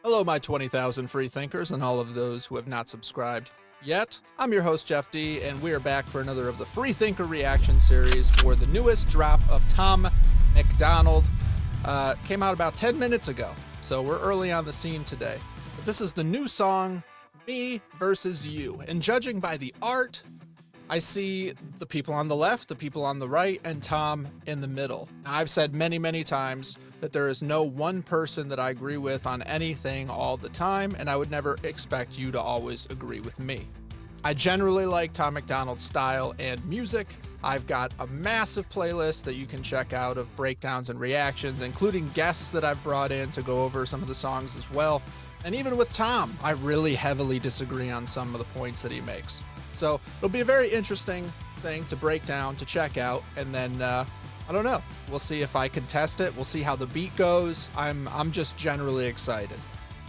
Hello, my 20,000 free thinkers and all of those who have not subscribed yet. I'm your host, Jeff D, and we are back for another of the Freethinker reaction series for the newest drop of Tom MacDonald. Came out about 10 minutes ago, so we're early on the scene today. But this is the new song, Me Versus You. And judging by the art, I see the people on the left, the people on the right, and Tom in the middle. Now, I've said many, many times that there is no one person that I agree with on anything all the time, and I would never expect you to always agree with me. I generally like Tom MacDonald's style and music. I've got a massive playlist that you can check out of breakdowns and reactions, including guests that I've brought in to go over some of the songs as well. And even with Tom, I really heavily disagree on some of the points that he makes. So it'll be a very interesting thing to break down, to check out, and then I don't know. We'll see if I can test it. We'll see how the beat goes. I'm just generally excited.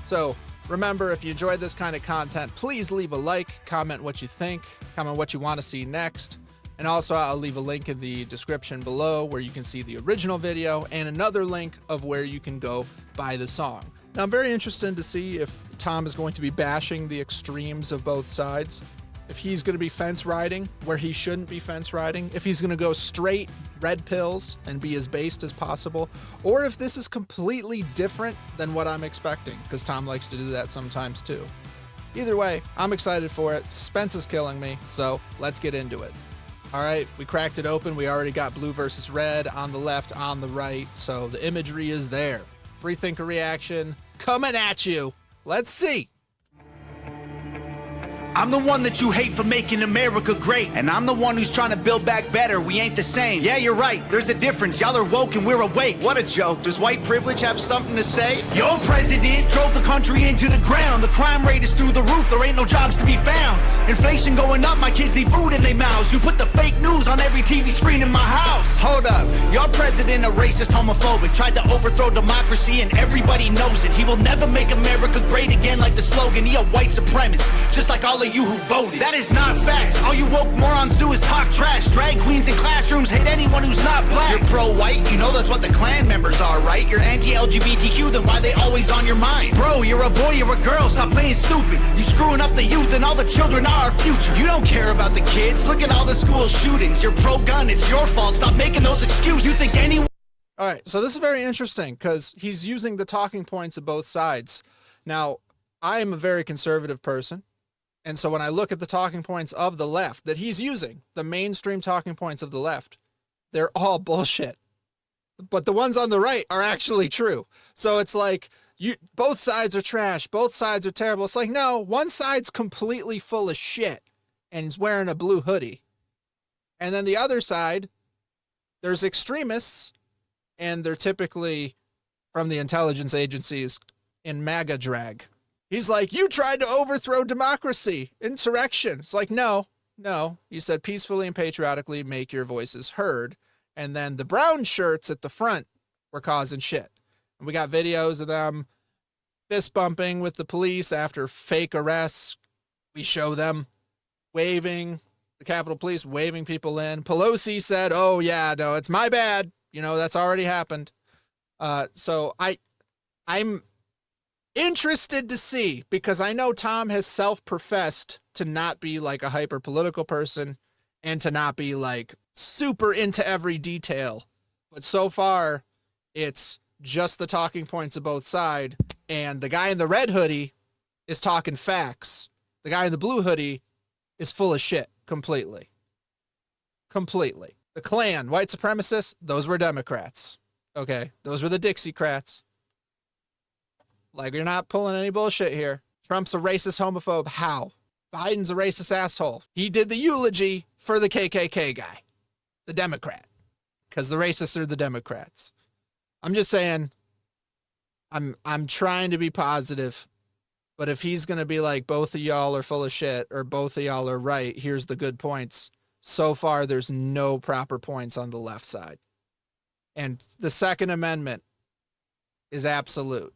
So remember, if you enjoyed this kind of content, please leave a like, comment what you think, comment what you want to see next. And also, I'll leave a link in the description below where you can see the original video and another link of where you can go buy the song. Now, I'm very interested to see if Tom is going to be bashing the extremes of both sides. If he's going to be fence riding where he shouldn't be fence riding, if he's going to go straight red pills and be as based as possible, or if this is completely different than what I'm expecting, because Tom likes to do that sometimes too. Either way, I'm excited for it. Suspense is killing me, so let's get into it. All right, we cracked it open. We already got blue versus red on the left, on the right, so the imagery is there. Freethinker reaction coming at you. Let's see. I'm the one that you hate for making America great, and I'm the one who's trying to build back better. We ain't the same. Yeah, you're right, there's a difference. Y'all are woke and we're awake. What a joke. Does white privilege have something to say? Your president drove the country into the ground. The crime rate is through the roof, there ain't no jobs to be found. Inflation going up, my kids need food in their mouths. You put the fake news on every TV screen in my house. Hold up, your president a racist, homophobic, tried to overthrow democracy and everybody knows it. He will never make America great again like the slogan. He a white supremacist, just like all of you who voted. That is not facts. All you woke morons do is talk trash. Drag queens in classrooms hate anyone who's not black. You're pro-white, you know that's what the Klan members are, right? You're anti-LGBTQ, then why they always on your mind? Bro, you're a boy, you're a girl, stop playing stupid. You screwing up the youth and all the children are our future. You don't care about the kids, look at all the school shootings. You're pro-gun, it's your fault, stop making those excuses. You think anyone... All right, so this is very interesting because he's using the talking points of both sides. Now, I am a very conservative person. And so when I look at the talking points of the left that he's using, the mainstream talking points of the left, they're all bullshit. But the ones on the right are actually true. So it's like, both sides are trash. Both sides are terrible. It's like, no, one side's completely full of shit and he's wearing a blue hoodie. And then the other side, there's extremists, and they're typically from the intelligence agencies in MAGA drag. He's like, you tried to overthrow democracy, insurrection. It's like, no. You said peacefully and patriotically make your voices heard. And then the brown shirts at the front were causing shit. And we got videos of them fist bumping with the police after fake arrests. We show them waving, the Capitol Police waving people in. Pelosi said, oh yeah, no, it's my bad. You know, that's already happened. So I'm interested to see, because I know Tom has self-professed to not be like a hyper-political person and to not be like super into every detail. But so far, it's just the talking points of both sides, and the guy in the red hoodie is talking facts. The guy in the blue hoodie is full of shit completely. Completely. The Klan, white supremacists, those were Democrats. Okay, those were the Dixiecrats. Like, you're not pulling any bullshit here. Trump's a racist homophobe. How? Biden's a racist asshole. He did the eulogy for the KKK guy, the Democrat, because the racists are the Democrats. I'm just saying, I'm trying to be positive, but if he's going to be like, both of y'all are full of shit or both of y'all are right, here's the good points. So far, there's no proper points on the left side. And the Second Amendment is absolute.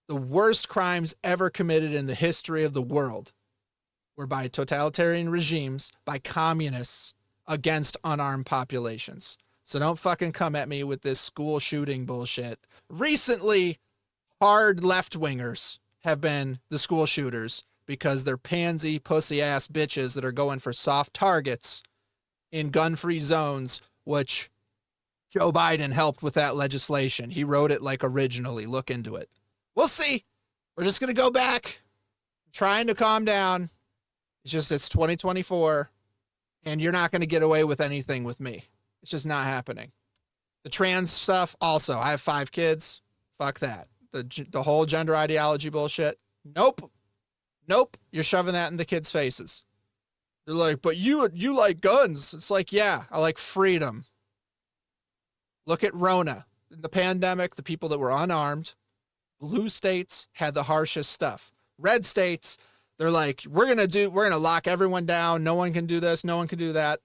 The worst crimes ever committed in the history of the world were by totalitarian regimes, by communists, against unarmed populations. So don't fucking come at me with this school shooting bullshit. Recently, hard left-wingers have been the school shooters because they're pansy, pussy-ass bitches that are going for soft targets in gun-free zones, which Joe Biden helped with that legislation. He wrote it like originally. Look into it. We'll see. We're just going to go back, trying to calm down. It's 2024, and you're not going to get away with anything with me. It's just not happening. The trans stuff, also, I have 5 kids. Fuck that. The whole gender ideology bullshit. Nope. You're shoving that in the kids' faces. They're like, but you like guns. It's like, yeah, I like freedom. Look at Rona. In the pandemic, the people that were unarmed, blue states had the harshest stuff. Red states, they're like, we're going to lock everyone down. No one can do this. No one can do that.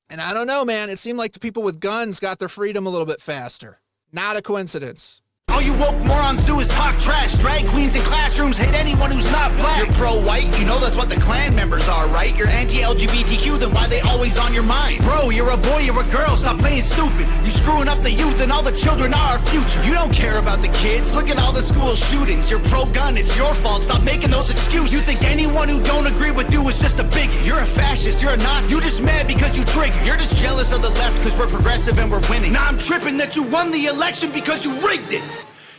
And I don't know, man. It seemed like the people with guns got their freedom a little bit faster. Not a coincidence. All you woke morons do is talk trash. Drag queens in classrooms hate anyone who's not black. You're pro-white, you know that's what the Klan members are, right? You're anti-LGBTQ, then why they always on your mind? Bro, you're a boy, you're a girl, stop playing stupid. You screwing up the youth and all the children are our future. You don't care about the kids, look at all the school shootings. You're pro-gun, it's your fault, stop making those excuses. You think anyone who don't agree with you is just a bigot. You're a fascist, you're a Nazi. You just mad because you triggered. You're just jealous of the left because we're progressive and we're winning. Now I'm tripping that you won the election because you rigged it.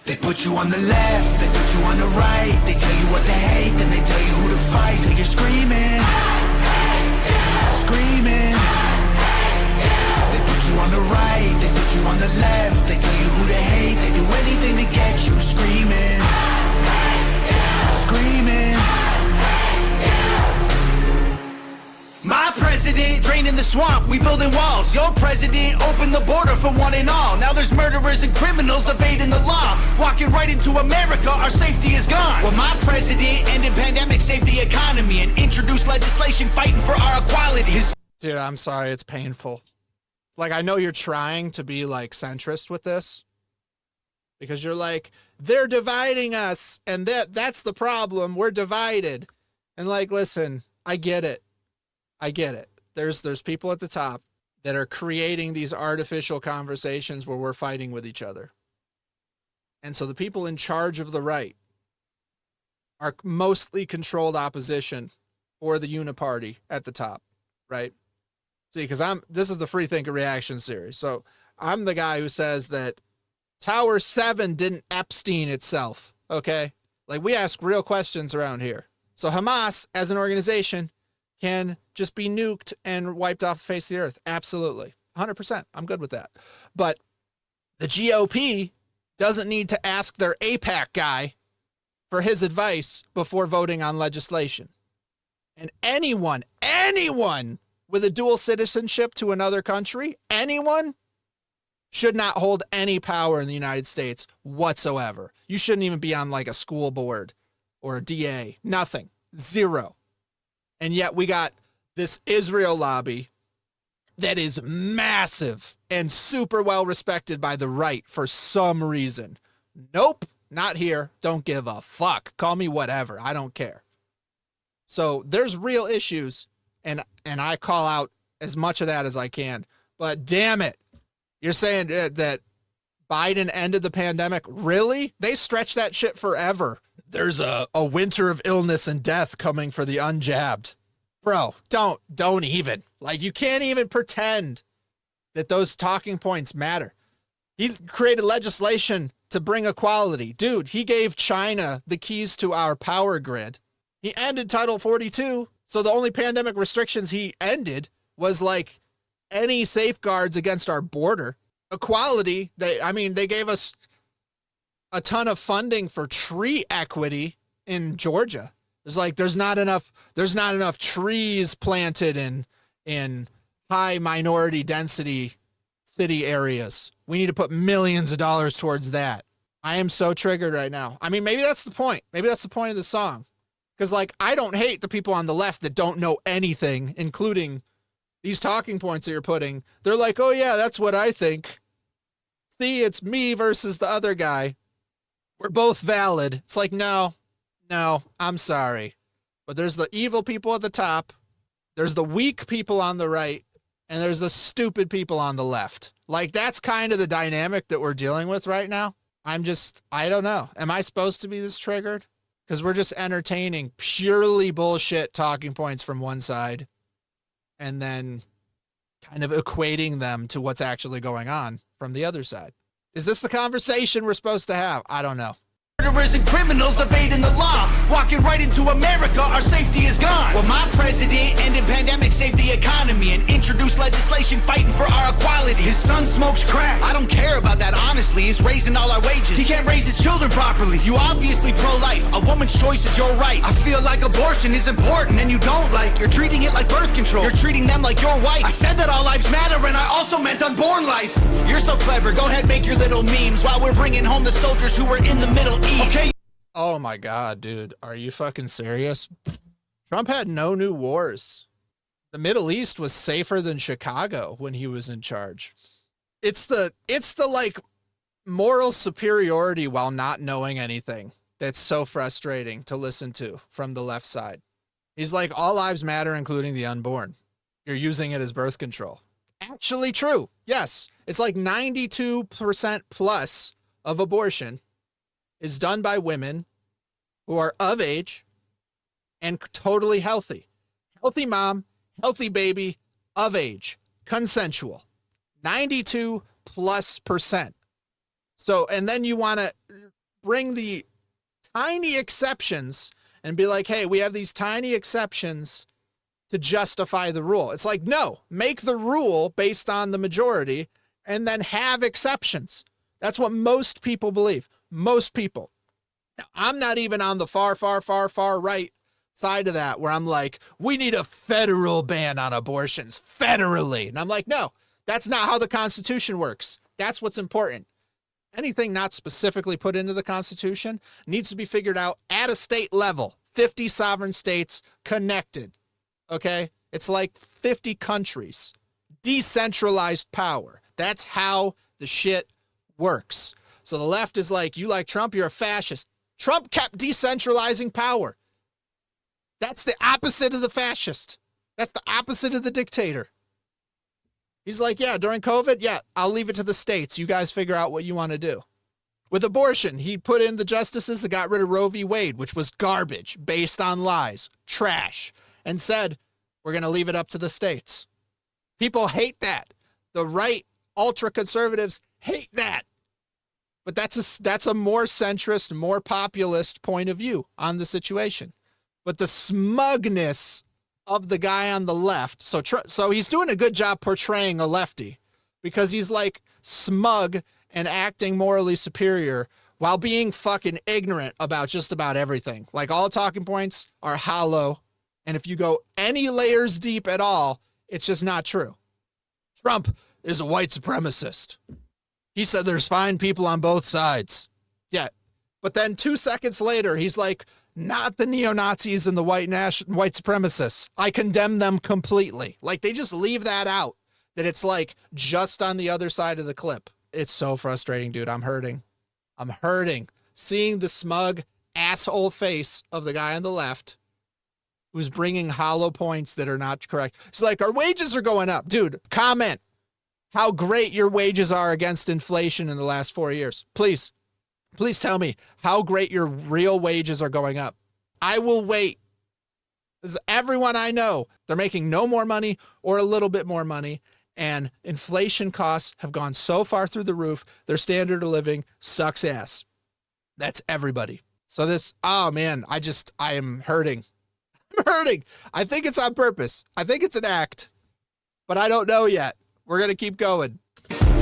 They put you on the left, they put you on the right. They tell you what to hate, then they tell you who to fight. Till you're screaming, screaming. They put you on the right, they put you on the left. They tell you who to hate, they do anything to get you screaming, screaming. My president draining the swamp, we building walls. Your president opened the border for one and all. Now there's murderers and criminals evading the law. Walking right into America, our safety is gone. Well, my president ended pandemic, saved the economy, and introduced legislation fighting for our equality. Dude, I'm sorry, it's painful. Like, I know you're trying to be like centrist with this, because you're like, they're dividing us, and that's the problem. We're divided. And like, listen, I get it. There's people at the top that are creating these artificial conversations where we're fighting with each other. And so the people in charge of the right are mostly controlled opposition for the uniparty at the top, right? See, because this is the Freethinker reaction series. So I'm the guy who says that Tower 7 didn't Epstein itself, okay? Like, we ask real questions around here. So Hamas, as an organization, can just be nuked and wiped off the face of the earth. Absolutely. 100%. I'm good with that. But the GOP doesn't need to ask their AIPAC guy for his advice before voting on legislation. And anyone with a dual citizenship to another country, anyone should not hold any power in the United States whatsoever. You shouldn't even be on like a school board or a DA. Nothing. Zero. And yet we got this Israel lobby that is massive and super well respected by the right for some reason. Nope, not here. Don't give a fuck. Call me whatever. I don't care. So there's real issues, and I call out as much of that as I can. But damn it, you're saying that Biden ended the pandemic? Really? They stretched that shit forever. There's a winter of illness and death coming for the unjabbed. Bro, don't even. Like, you can't even pretend that those talking points matter. He created legislation to bring equality. Dude, he gave China the keys to our power grid. He ended Title 42. So the only pandemic restrictions he ended was like any safeguards against our border. Equality, they gave us a ton of funding for tree equity in Georgia. There's not enough trees planted in high minority density city areas. We need to put millions of dollars towards that. I am so triggered right now. I mean, maybe that's the point. Maybe that's the point of the song. Because, like, I don't hate the people on the left that don't know anything, including these talking points that you're putting. They're like, oh, yeah, that's what I think. See, it's me versus the other guy. We're both valid. It's like, no, I'm sorry. But there's the evil people at the top. There's the weak people on the right. And there's the stupid people on the left. Like, that's kind of the dynamic that we're dealing with right now. I don't know. Am I supposed to be this triggered? because we're just entertaining purely bullshit talking points from one side and then kind of equating them to what's actually going on from the other side. Is this the conversation we're supposed to have? I don't know. Murderers and criminals evading the law, walking right into America, our safety is gone. Well, my president ended pandemic, saved the economy, and introduced legislation fighting for our equality. His son smokes crack. I don't care about that, honestly. He's raising all our wages. He can't raise his children properly. You obviously pro-life. A woman's choice is your right. I feel like abortion is important and you don't like. You're treating it like birth control. You're treating them like your wife. I said that all lives matter and I also meant unborn life. You're so clever. Go ahead, make your little memes while we're bringing home the soldiers who were in the Middle East. Okay. Oh my God, dude. Are you fucking serious? Trump had no new wars. The Middle East was safer than Chicago when he was in charge. It's the like moral superiority while not knowing anything that's so frustrating to listen to from the left side. He's like, all lives matter, including the unborn. You're using it as birth control. Actually true. Yes. It's like 92% plus of abortion is done by women who are of age and totally healthy. Healthy mom, healthy baby, of age, consensual. 92+%. So, and then you want to bring the tiny exceptions and be like, hey, we have these tiny exceptions to justify the rule. It's like, no, make the rule based on the majority and then have exceptions. That's what most people believe. Most people. Now, I'm not even on the far right side of that where I'm like, we need a federal ban on abortions federally. And I'm like, no, that's not how the Constitution works. That's what's important. Anything not specifically put into the Constitution needs to be figured out at a state level. 50 sovereign states connected. Okay? It's like 50 countries. Decentralized power. That's how the shit works. So the left is like, you like Trump, you're a fascist. Trump kept decentralizing power. That's the opposite of the fascist. That's the opposite of the dictator. He's like, yeah, during COVID, yeah, I'll leave it to the states. You guys figure out what you want to do. With abortion, he put in the justices that got rid of Roe v. Wade, which was garbage, based on lies, trash, and said, we're going to leave it up to the states. People hate that. The right ultra-conservatives hate that. But that's a more centrist, more populist point of view on the situation. But the smugness of the guy on the left, so he's doing a good job portraying a lefty because he's like smug and acting morally superior while being fucking ignorant about just about everything. Like all talking points are hollow. And if you go any layers deep at all, it's just not true. Trump is a white supremacist. He said there's fine people on both sides. Yeah. But then 2 seconds later, he's like, not the neo-Nazis and the white supremacists. I condemn them completely. Like they just leave that out, that it's like just on the other side of the clip. It's so frustrating, dude. I'm hurting. Seeing the smug asshole face of the guy on the left who's bringing hollow points that are not correct. It's like, our wages are going up. Dude, comment how great your wages are against inflation in the last 4 years. Please tell me how great your real wages are going up. I will wait. Because everyone I know, they're making no more money or a little bit more money. And inflation costs have gone so far through the roof, their standard of living sucks ass. That's everybody. So this, oh man, I am hurting. I'm hurting. I think it's on purpose. I think it's an act. But I don't know yet. We're going to keep going.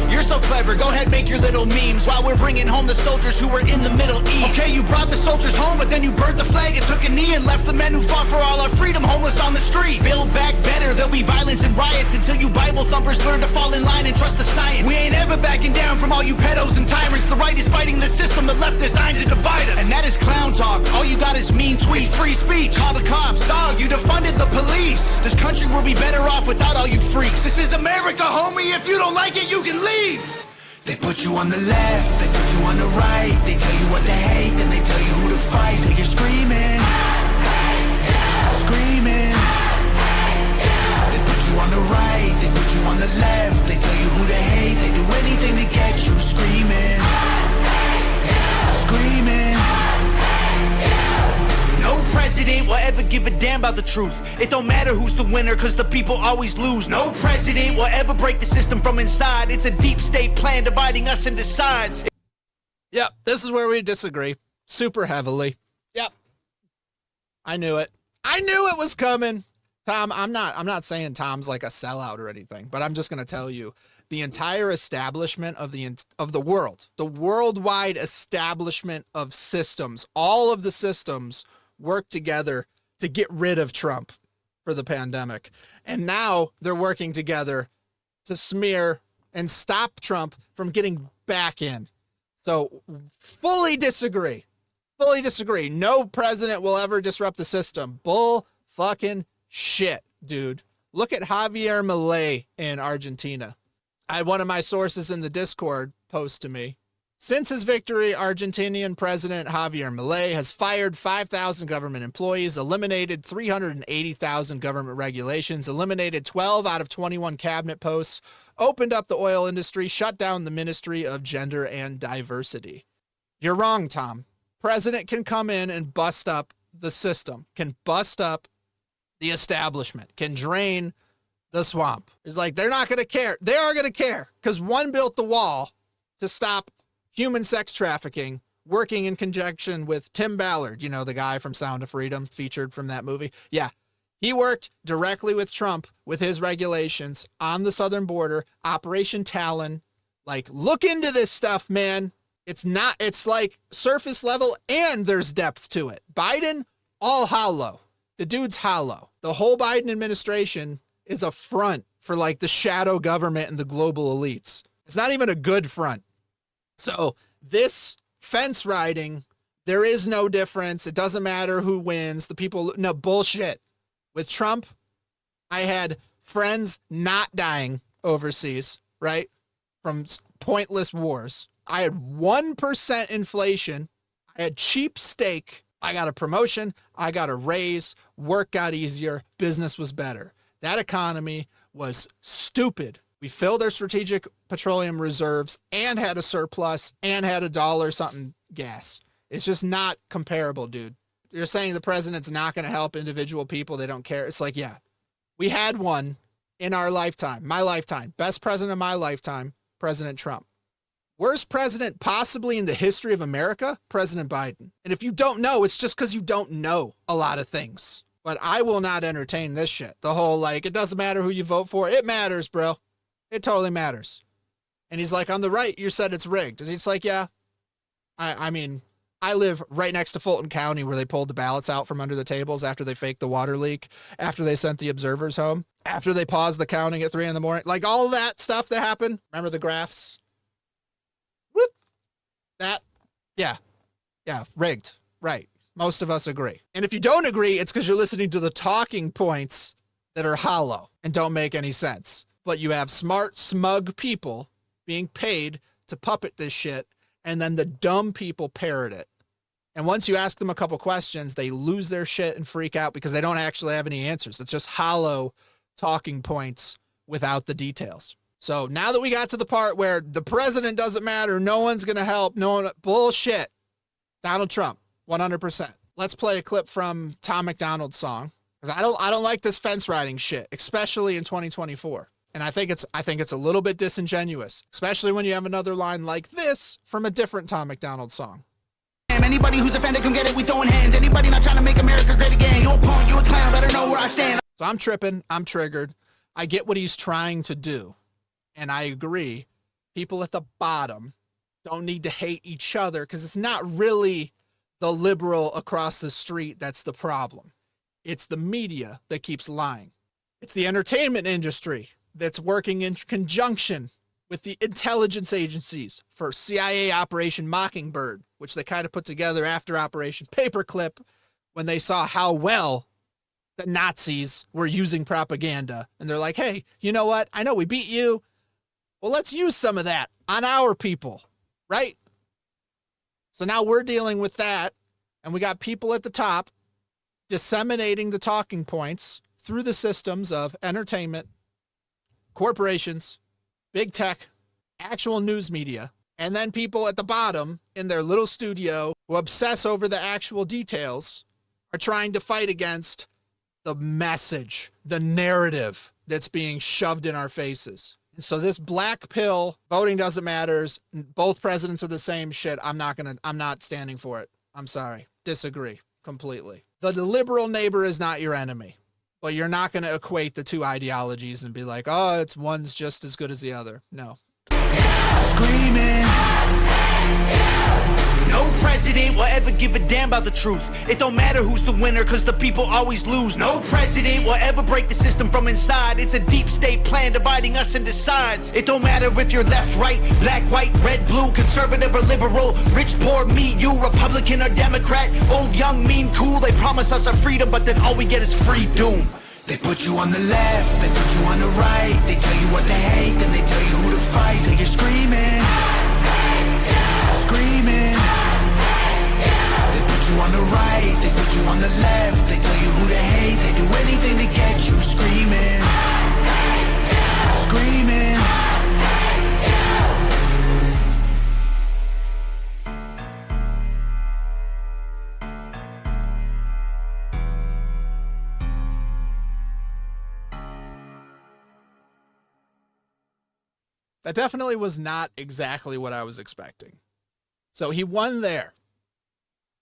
You're so clever, go ahead, make your little memes while we're bringing home the soldiers who were in the Middle East. Okay, you brought the soldiers home, but then you burnt the flag and took a knee and left the men who fought for all our freedom homeless on the street. Build back better, there'll be violence and riots until you Bible thumpers learn to fall in line and trust the science. We ain't ever backing down from all you pedos and tyrants. The right is fighting the system, the left designed to divide us. And that is clown talk, all you got is mean tweets. It's free speech, call the cops, dog, you defunded the police. This country will be better off without all you freaks. This is America, homie, if you don't like it, you can leave. They put you on the left, they put you on the right. They tell you what to hate, then they tell you who to fight. Till you're screaming, screaming. They put you on the right, they put you on the left. They tell you who to hate, they do anything to get you screaming, screaming. ever give a damn about the truth. It don't matter who's the winner, cause the people always lose. No president will ever break the system from inside. It's a deep state plan dividing us into sides. Yep, this is where we disagree. Super heavily. Yep. I knew it. I knew it was coming. Tom, I'm not saying Tom's like a sellout or anything, but I'm just going to tell you the entire establishment of the world, the worldwide establishment of systems, all of the systems work together to get rid of Trump for the pandemic. And now they're working together to smear and stop Trump from getting back in. So fully disagree. Fully disagree. No president will ever disrupt the system. Bull fucking shit, dude. Look at Javier Milei in Argentina. I had one of my sources in the Discord post to me. Since his victory, Argentinian President Javier Milei has fired 5,000 government employees, eliminated 380,000 government regulations, eliminated 12 out of 21 cabinet posts, opened up the oil industry, shut down the Ministry of Gender and Diversity. You're wrong, Tom. President can come in and bust up the system, can bust up the establishment, can drain the swamp. It's like, they're not going to care. They are going to care because one built the wall to stop human sex trafficking, working in conjunction with Tim Ballard, you know, the guy from Sound of Freedom, featured from that movie. Yeah, he worked directly with Trump with his regulations on the southern border, Operation Talon. Like, look into this stuff, man. It's like surface level and there's depth to it. Biden, all hollow. The dude's hollow. The whole Biden administration is a front for like the shadow government and the global elites. It's not even a good front. So this fence riding, there is no difference. It doesn't matter who wins. The people, no bullshit. With Trump, I had friends not dying overseas, right? From pointless wars. I had 1% inflation. I had cheap steak. I got a promotion. I got a raise. Work got easier. Business was better. That economy was stupid. We filled our strategic petroleum reserves and had a surplus and had $1 something gas. It's just not comparable, dude. You're saying the president's not going to help individual people. They don't care. It's like, yeah, we had one in our lifetime, my lifetime, best president of my lifetime, President Trump. Worst president possibly in the history of America, President Biden. And if you don't know, it's just because you don't know a lot of things. But I will not entertain this shit. The whole, like, it doesn't matter who you vote for. It matters, bro. It totally matters. And he's like, on the right, you said it's rigged. And it's like, yeah. I mean, I live right next to Fulton County where they pulled the ballots out from under the tables after they faked the water leak, after they sent the observers home, after they paused the counting at 3 a.m. Like all of that stuff that happened. Remember the graphs? Whoop. That. Yeah. Yeah. Rigged. Right. Most of us agree. And if you don't agree, it's because you're listening to the talking points that are hollow and don't make any sense. But you have smart, smug people being paid to puppet this shit, and then the dumb people parrot it. And once you ask them a couple questions, they lose their shit and freak out because they don't actually have any answers. It's just hollow talking points without the details. So now that we got to the part where the president doesn't matter, no one's going to help, no one, bullshit. Donald Trump, 100%. Let's play a clip from Tom MacDonald's song, because I don't like this fence riding shit, especially in 2024. And I think it's a little bit disingenuous, especially when you have another line like this from a different Tom MacDonald song. Anybody who's offended, come get it, we throwing hands. Anybody not trying to make America great again, you a punk, you a clown, better know where I stand. So I'm tripping, I'm triggered. I get what he's trying to do. And I agree. People at the bottom don't need to hate each other because it's not really the liberal across the street that's the problem. It's the media that keeps lying. It's the entertainment industry that's working in conjunction with the intelligence agencies for CIA Operation Mockingbird, which they kind of put together after Operation Paperclip when they saw how well the Nazis were using propaganda. And they're like, hey, you know what? I know we beat you. Well, let's use some of that on our people, right? So now we're dealing with that, and we got people at the top disseminating the talking points through the systems of entertainment, corporations, big tech, actual news media, and then people at the bottom in their little studio who obsess over the actual details are trying to fight against the message, the narrative that's being shoved in our faces. And so this black pill, voting doesn't matter, both presidents are the same shit. I'm not standing for it. I'm sorry. Disagree completely. The liberal neighbor is not your enemy, but you're not going to equate the two ideologies and be like, oh, one's just as good as the other. No. Screaming. No president will ever give a damn about the truth. It don't matter who's the winner, cause the people always lose. No president will ever break the system from inside. It's a deep state plan dividing us into sides. It don't matter if you're left, right, black, white, red, blue, conservative or liberal, rich, poor, me, you, Republican or Democrat, old, young, mean, cool. They promise us our freedom, but then all we get is free doom. They put you on the left, they put you on the right. They tell you what to hate, then they tell you who to fight. Till you're screaming, screaming. They put you on the right, they put you on the left. They tell you who to hate, they do anything to get you screaming, screaming. That definitely was not exactly what I was expecting. So he won there.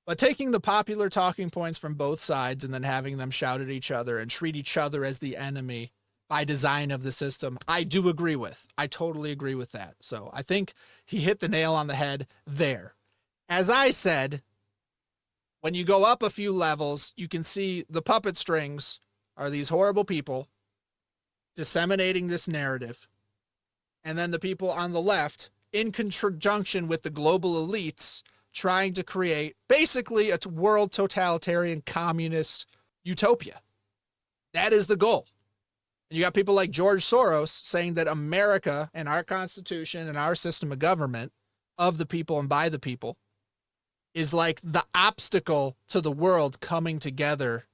But taking the popular talking points from both sides and then having them shout at each other and treat each other as the enemy by design of the system, I do agree with. I totally agree with that. So I think he hit the nail on the head there. As I said, when you go up a few levels, you can see the puppet strings are these horrible people disseminating this narrative. And then the people on the left, in conjunction with the global elites, trying to create basically a world totalitarian communist utopia. That is the goal. And you got people like George Soros saying that America and our Constitution and our system of government, of the people and by the people, is like the obstacle to the world coming together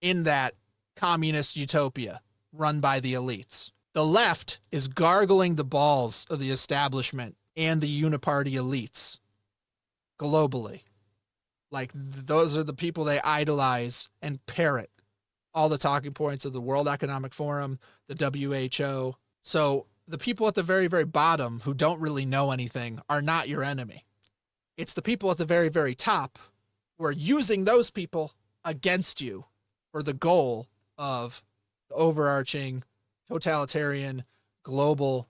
in that communist utopia run by the elites. The left is gargling the balls of the establishment and the uniparty elites globally. Like, those are the people they idolize and parrot all the talking points of the World Economic Forum, the WHO. So the people at the very, very bottom who don't really know anything are not your enemy. It's the people at the very, very top who are using those people against you for the goal of the overarching totalitarian global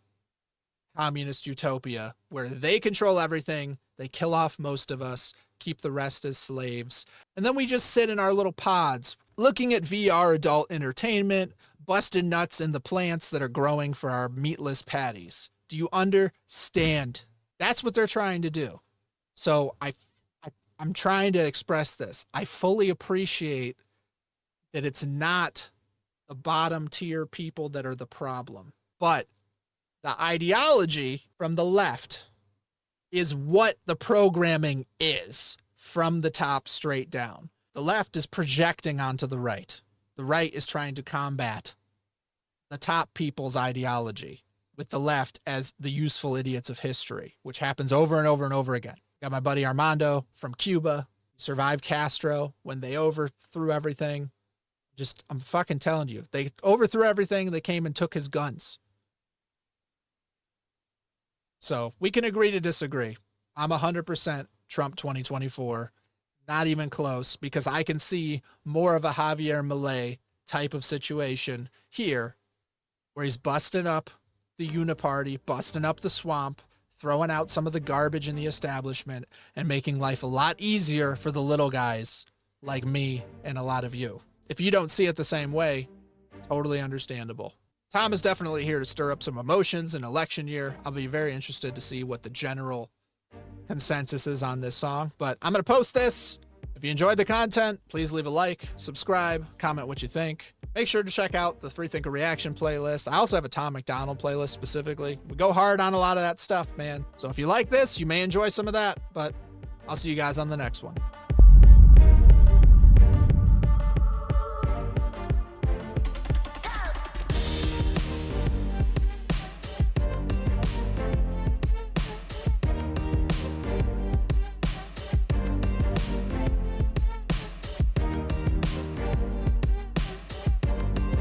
communist utopia where they control everything, they kill off most of us, keep the rest as slaves, and then we just sit in our little pods looking at VR adult entertainment, busting nuts in the plants that are growing for our meatless patties. Do you understand? That's what they're trying to do. So I'm trying to express this. I fully appreciate that it's not the bottom tier people that are the problem, but the ideology from the left is what the programming is from the top straight down. The left is projecting onto the right. The right is trying to combat the top people's ideology with the left as the useful idiots of history, which happens over and over and over again. Got my buddy Armando from Cuba, survived Castro when they overthrew everything. I'm fucking telling you, they overthrew everything. They came and took his guns. So we can agree to disagree. I'm 100% Trump 2024. Not even close, because I can see more of a Javier Milei type of situation here where he's busting up the uniparty, busting up the swamp, throwing out some of the garbage in the establishment and making life a lot easier for the little guys like me and a lot of you. If you don't see it the same way, totally understandable. Tom is definitely here to stir up some emotions in election year. I'll be very interested to see what the general consensus is on this song, but I'm going to post this. If you enjoyed the content, please leave a like, subscribe, comment what you think. Make sure to check out the Freethinker reaction playlist. I also have a Tom MacDonald playlist specifically. We go hard on a lot of that stuff, man. So if you like this, you may enjoy some of that, but I'll see you guys on the next one.